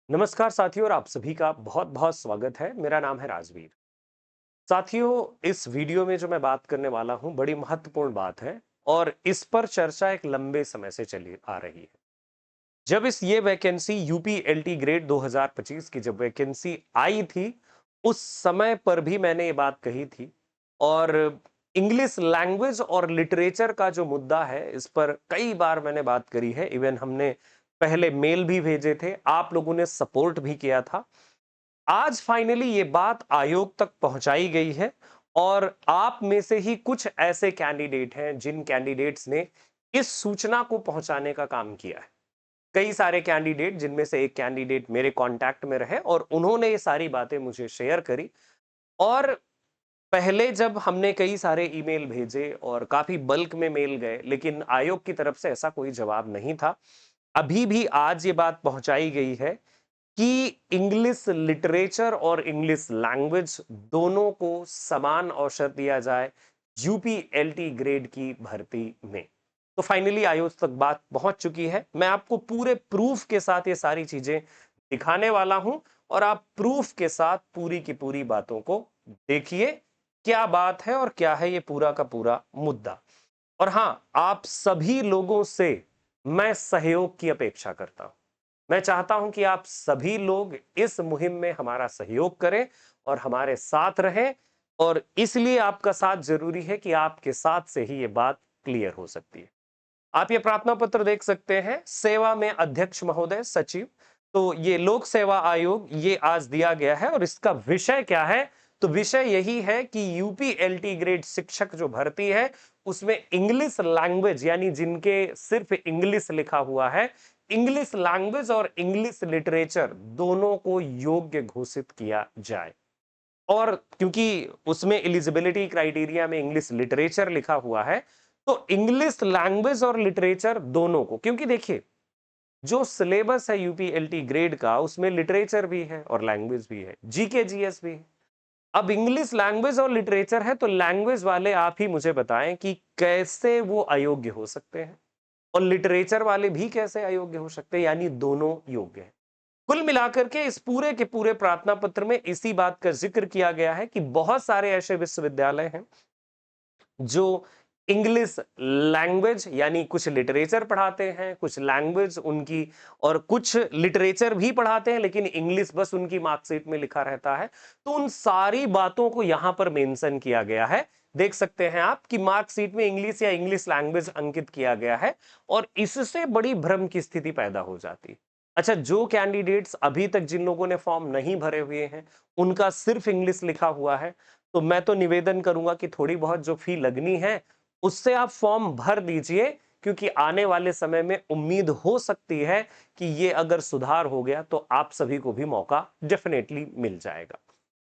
नमस्कार साथियों और आप सभी का बहुत बहुत स्वागत है। मेरा नाम है राजवीर। साथियों, इस वीडियो में जो मैं बात करने वाला हूं बड़ी महत्वपूर्ण बात है और इस पर चर्चा एक लंबे समय से चली आ रही है। जब इस ये वैकेंसी यूपी एलटी ग्रेड 2025 की जब वैकेंसी आई थी, उस समय पर भी मैंने ये बात कही थी। और इंग्लिश लैंग्वेज और लिटरेचर का जो मुद्दा है, इस पर कई बार मैंने बात करी है। इवन हमने पहले मेल भी भेजे थे, आप लोगों ने सपोर्ट भी किया था। आज फाइनली ये बात आयोग तक पहुंचाई गई है और आप में से ही कुछ ऐसे कैंडिडेट हैं जिन कैंडिडेट्स ने इस सूचना को पहुंचाने का काम किया है। कई सारे कैंडिडेट, जिनमें से एक कैंडिडेट मेरे कांटेक्ट में रहे और उन्होंने ये सारी बातें मुझे शेयर करी। और पहले जब हमने कई सारे ईमेल भेजे और काफी बल्क में मेल गए, लेकिन आयोग की तरफ से ऐसा कोई जवाब नहीं था। अभी भी आज ये बात पहुंचाई गई है कि इंग्लिश लिटरेचर और इंग्लिश लैंग्वेज दोनों को समान अवसर दिया जाए यूपी एलटी ग्रेड की भर्ती में। तो फाइनली आयोग तक बात पहुंच चुकी है। मैं आपको पूरे प्रूफ के साथ ये सारी चीजें दिखाने वाला हूं और आप प्रूफ के साथ पूरी की पूरी बातों को देखिए, क्या बात है और क्या है ये पूरा का पूरा मुद्दा। और हां, आप सभी लोगों से मैं सहयोग की अपेक्षा करता हूं। मैं चाहता हूं कि आप सभी लोग इस मुहिम में हमारा सहयोग करें और हमारे साथ रहें। और इसलिए आपका साथ जरूरी है कि आपके साथ से ही ये बात क्लियर हो सकती है। आप ये प्रार्थना पत्र देख सकते हैं, सेवा में अध्यक्ष महोदय सचिव। तो ये लोक सेवा आयोग ये आज दिया गया है और इसका विषय क्या है? तो विषय यही है कि यूपी एलटी ग्रेड शिक्षक जो भर्ती है, उसमें इंग्लिश लैंग्वेज यानी जिनके सिर्फ इंग्लिश लिखा हुआ है, इंग्लिश लैंग्वेज और इंग्लिश लिटरेचर दोनों को योग्य घोषित किया जाए। और क्योंकि उसमें एलिजिबिलिटी क्राइटेरिया में इंग्लिश लिटरेचर लिखा हुआ है, तो इंग्लिश लैंग्वेज और लिटरेचर दोनों को, क्योंकि देखिए जो सिलेबस है यूपी एलटी ग्रेड का, उसमें लिटरेचर भी है और लैंग्वेज भी है, जीके जीएस भी है। अब इंग्लिश लैंग्वेज और लिटरेचर है, तो लैंग्वेज वाले आप ही मुझे बताएं कि कैसे वो अयोग्य हो सकते हैं और लिटरेचर वाले भी कैसे अयोग्य हो सकते हैं, यानी दोनों योग्य हैं। कुल मिलाकर के इस पूरे के पूरे प्रार्थना पत्र में इसी बात का जिक्र किया गया है कि बहुत सारे ऐसे विश्वविद्यालय हैं जो इंग्लिश लैंग्वेज यानी कुछ लिटरेचर पढ़ाते हैं, कुछ लैंग्वेज उनकी, और कुछ लिटरेचर भी पढ़ाते हैं लेकिन इंग्लिश बस उनकी मार्कशीट में लिखा रहता है। तो उन सारी बातों को यहां पर मेंशन किया गया है। देख सकते हैं आप कि मार्कशीट में इंग्लिश या इंग्लिश लैंग्वेज अंकित किया गया है और इससे बड़ी भ्रम की स्थिति पैदा हो जाती है। अच्छा, जो कैंडिडेट्स अभी तक, जिन लोगों ने फॉर्म नहीं भरे हुए हैं, उनका सिर्फ इंग्लिश लिखा हुआ है, तो मैं तो निवेदन करूंगा कि थोड़ी बहुत जो फी लगनी है उससे आप फॉर्म भर दीजिए, क्योंकि आने वाले समय में उम्मीद हो सकती है कि ये अगर सुधार हो गया तो आप सभी को भी मौका डेफिनेटली मिल जाएगा।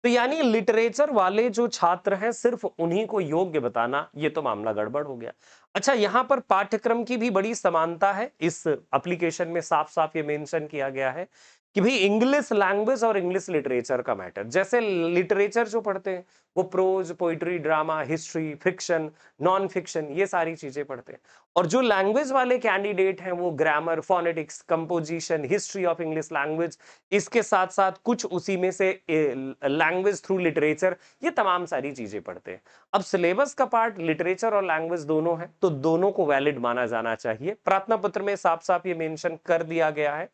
तो यानी लिटरेचर वाले जो छात्र हैं, सिर्फ उन्हीं को योग्य बताना, ये तो मामला गड़बड़ हो गया। अच्छा, यहां पर पाठ्यक्रम की भी बड़ी समानता है। इस एप्लीकेशन में साफ साफ ये मेंशन किया गया है कि भाई इंग्लिश लैंग्वेज और इंग्लिश लिटरेचर का मैटर। जैसे लिटरेचर जो पढ़ते हैं वो prose, poetry, drama, history, fiction, non fiction, ये सारी चीजें पढ़ते हैं। और जो लैंग्वेज वाले कैंडिडेट हैं वो grammar, phonetics, composition, history of English language, इसके साथ साथ कुछ उसी में से लैंग्वेज थ्रू लिटरेचर, ये तमाम सारी चीजें पढ़ते हैं। अब सिलेबस का पार्ट लिटरेचर और लैंग्वेज दोनों है, तो दोनों को वैलिड माना जाना चाहिए। प्रार्थना पत्र में साफ साफ ये मेंशन कर दिया गया है।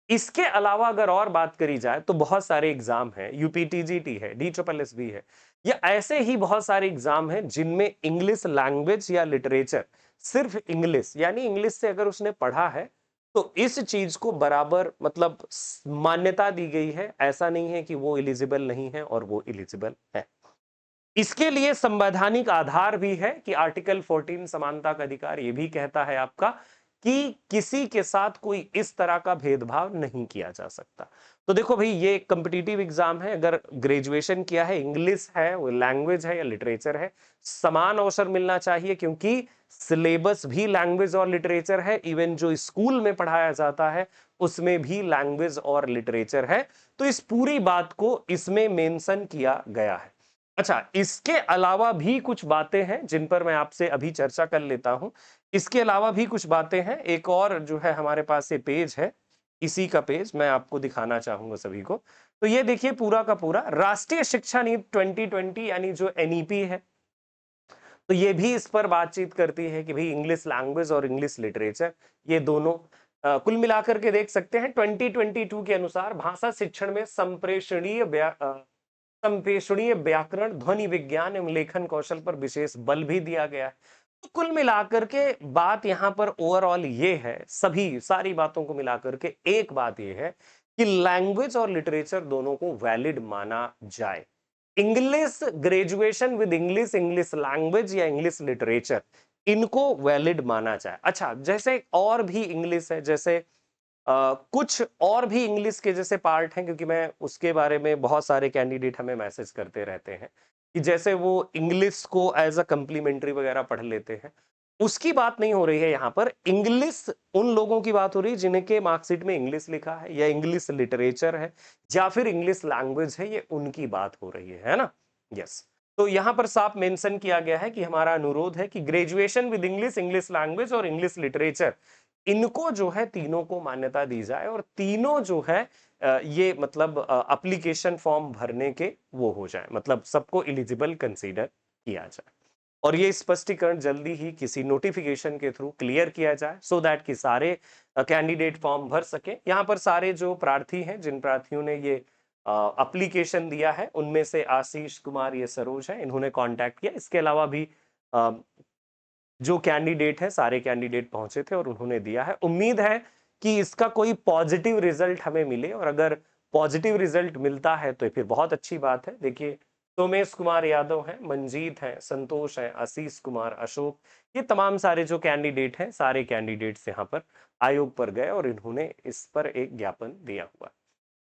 इसके अलावा अगर और बात करी जाए तो बहुत सारे एग्जाम हैं, यूपीटीजीटी है, DSSS भी है, या ऐसे ही बहुत सारे एग्जाम हैं जिनमें इंग्लिश लैंग्वेज या लिटरेचर, सिर्फ इंग्लिश यानी इंग्लिश से अगर उसने पढ़ा है तो इस चीज को बराबर मतलब मान्यता दी गई है। ऐसा नहीं है कि वो एलिजिबल नहीं है और वो एलिजिबल है। इसके लिए संवैधानिक आधार भी है कि आर्टिकल 14 समानता का अधिकार ये भी कहता है आपका कि किसी के साथ कोई इस तरह का भेदभाव नहीं किया जा सकता। तो देखो भाई, ये कॉम्पिटिटिव एग्जाम है। अगर ग्रेजुएशन किया है, इंग्लिश है, वो लैंग्वेज है या लिटरेचर है, समान अवसर मिलना चाहिए, क्योंकि सिलेबस भी लैंग्वेज और लिटरेचर है। इवन जो स्कूल में पढ़ाया जाता है उसमें भी लैंग्वेज और लिटरेचर है। तो इस पूरी बात को इसमें मेंशन किया गया है। अच्छा, इसके अलावा भी कुछ बातें हैं जिन पर मैं आपसे अभी चर्चा कर लेता हूं। इसके अलावा भी कुछ बातें हैं। एक और जो है हमारे पास ये पेज है, इसी का पेज मैं आपको दिखाना चाहूंगा सभी को। तो ये देखिए पूरा का पूरा राष्ट्रीय शिक्षा नीति 2020 यानी जो एनईपी है, तो ये भी इस पर बातचीत करती है कि भाई इंग्लिश लैंग्वेज और इंग्लिश लिटरेचर ये दोनों कुल मिलाकर के देख सकते हैं 2022 के अनुसार भाषा शिक्षण में संप्रेषणीय व्याकरण, ध्वनि विज्ञान एवं लेखन कौशल पर विशेष बल भी दिया गया है। तो कुल मिलाकर के बात यहाँ पर ओवरऑल ये है, सभी सारी बातों को मिलाकर के एक बात ये है कि लैंग्वेज और लिटरेचर दोनों को वैलिड माना जाए। English graduation with English, English language या इंग्लिश लिटरेचर, इनको वैलिड माना जाए। अच्छा, जैसे और भी इंग्लिश है, जैसे कुछ और भी इंग्लिश के जैसे पार्ट हैं, क्योंकि मैं उसके बारे में बहुत सारे कैंडिडेट हमें मैसेज करते रहते हैं कि जैसे वो इंग्लिश को एज अ कम्प्लीमेंट्री वगैरह पढ़ लेते हैं। उसकी बात नहीं हो रही है यहाँ पर। इंग्लिश उन लोगों की बात हो रही है जिनके मार्कशीट में इंग्लिश लिखा है या इंग्लिश लिटरेचर है या फिर इंग्लिश लैंग्वेज है, ये उनकी बात हो रही है ना। यस, तो यहाँ पर साफ मेंशन किया गया है कि हमारा अनुरोध है कि graduation with English, English language और इंग्लिश लिटरेचर, इनको जो है तीनों को मान्यता दी जाए और तीनों जो है ये मतलब एप्लीकेशन फॉर्म भरने के वो हो जाए, मतलब सबको एलिजिबल कंसीडर किया जाए। और ये स्पष्टीकरण जल्दी ही किसी नोटिफिकेशन के थ्रू क्लियर किया जाए सो दैट कि सारे कैंडिडेट फॉर्म भर सके। यहाँ पर सारे जो प्रार्थी हैं, जिन प्रार्थियों ने ये एप्लीकेशन दिया है, उनमें से आशीष कुमार, ये सरोज है, इन्होंने कांटेक्ट किया। इसके अलावा भी जो कैंडिडेट है, सारे कैंडिडेट पहुंचे थे और उन्होंने दिया है। उम्मीद है कि इसका कोई पॉजिटिव रिजल्ट हमें मिले, और अगर पॉजिटिव रिजल्ट मिलता है तो फिर बहुत अच्छी बात है। देखिए, सोमेश कुमार यादव है, मंजीत है, संतोष है, आशीष कुमार, अशोक, ये तमाम सारे जो कैंडिडेट हैं, सारे कैंडिडेट्स यहाँ पर आयोग पर गए और इन्होंने इस पर एक ज्ञापन दिया हुआ।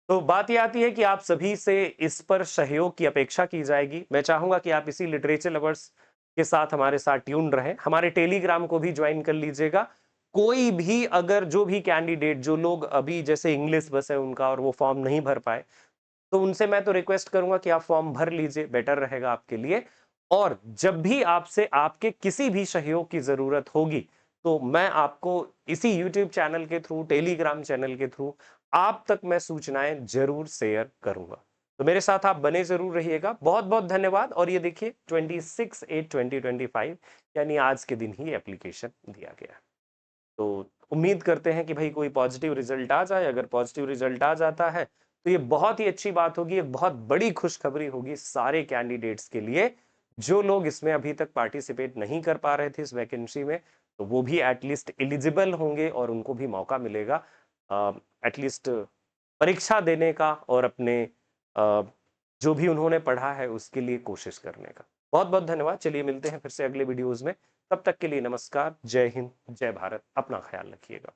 तो बात ये आती है कि आप सभी से इस पर सहयोग की अपेक्षा की जाएगी। मैं चाहूंगा कि आप इसी लिटरेचर लवर्स के साथ हमारे साथ ट्यून रहें, हमारे टेलीग्राम को भी ज्वाइन कर लीजिएगा। कोई भी अगर जो भी कैंडिडेट, जो लोग अभी जैसे इंग्लिश बस है उनका और वो फॉर्म नहीं भर पाए, तो उनसे मैं तो रिक्वेस्ट करूंगा कि आप फॉर्म भर लीजिए, बेटर रहेगा आपके लिए। और जब भी आपसे आपके किसी भी सहयोग की जरूरत होगी, तो मैं आपको इसी यूट्यूब चैनल के थ्रू, टेलीग्राम चैनल के थ्रू आप तक मैं सूचनाएं जरूर शेयर करूंगा। तो मेरे साथ आप बने जरूर रहिएगा। बहुत बहुत धन्यवाद। और ये देखिए 26/8/2025 यानी आज के दिन ही एप्लीकेशन दिया गया। तो उम्मीद करते हैं कि भाई कोई पॉजिटिव रिजल्ट आ जाए। अगर पॉजिटिव रिजल्ट आ जाता है तो ये बहुत ही अच्छी बात होगी, एक बहुत बड़ी खुशखबरी होगी सारे कैंडिडेट्स के लिए। जो लोग इसमें अभी तक पार्टिसिपेट नहीं कर पा रहे थे इस वैकेंसी में, तो वो भी एटलीस्ट एलिजिबल होंगे और उनको भी मौका मिलेगा एटलीस्ट परीक्षा देने का और अपने जो भी उन्होंने पढ़ा है उसके लिए कोशिश करने का। बहुत बहुत धन्यवाद। चलिए मिलते हैं फिर से अगले वीडियोज में। तब तक के लिए नमस्कार, जय हिंद, जय भारत, अपना ख्याल रखिएगा।